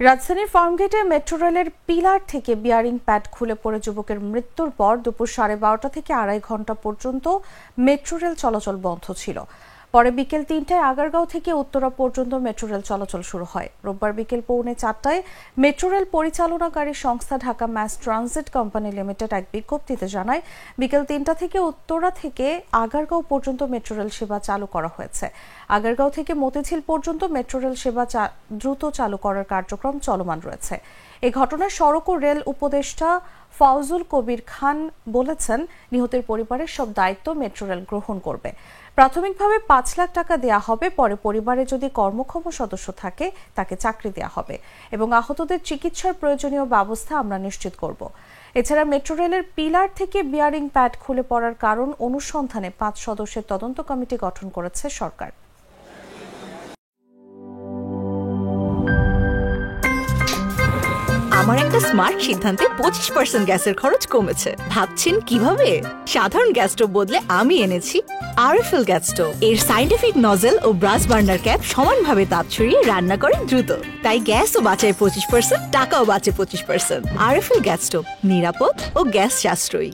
রাজধানীর ফার্মগেটে মেট্রো রেলের পিলার থেকে বিয়ারিং প্যাড খুলে পড়ে যুবকের মৃত্যুর পর দুপুর 12:30 থেকে 2.5 ঘন্টা পর্যন্ত মেট্রো রেল চলাচল বন্ধ ছিল। পরে বিকেল 3টায় আগারগাঁও থেকে উত্তরা পর্যন্ত মেট্রো রেল চলাচল শুরু হয়। রোববার বিকেল 3:45টায় মেট্রো রেল পরিচালনাকারী সংস্থা Dhaka mass transit company limited এক বিজ্ঞপ্তিতে জানায়, বিকেল 3টা থেকে উত্তরা থেকে আগারগাঁও পর্যন্ত মেট্রো রেল সেবা চালু করা হয়েছে। আগারগাঁও থেকে মতিঝিল পর্যন্ত মেট্রো রেল সেবা দ্রুত চালু করার কার্যক্রম চলমান রয়েছে। এ ঘটনায় সড়ক ও রেল উপদেষ্টা ফাউজুল কবির খান বলেছেন, নিহতের পরিবারের সব দায়িত্ব মেট্রো রেল গ্রহণ করবে। প্রাথমিকভাবে 5 লাখ টাকা দেয়া হবে, পরে পরিবারে যদি কর্মক্ষম সদস্য থাকে তাকে চাকরি দেয়া হবে এবং আহতদের চিকিৎসার প্রয়োজনীয় ব্যবস্থা আমরা নিশ্চিত করব। এছাড়া মেট্রো রেলের পিলার থেকে বিয়ারিং প্যাড খুলে পড়ার কারণ অনুসন্ধানে 5 সদস্যের তদন্ত কমিটি গঠন করেছে সরকার। আমার একটা স্মার্ট সিদ্ধান্তে 25% গ্যাসের খরচ কমেছে। ভাবছেন কিভাবে? সাধারণ গ্যাস স্টোভ বদলে আমি এনেছি আরএফএল গ্যাস স্টোভ। এর সাইন্টিফিক নজল ও ব্রাস বার্নার ক্যাপ সমানভাবে তাপ ছড়িয়ে রান্না করে দ্রুত, তাই গ্যাসও বাঁচায় 25%, টাকাও বাঁচে 25%। আরএফএল গ্যাস স্টোভ নিরাপদ ও গ্যাস সাশ্রয়ী।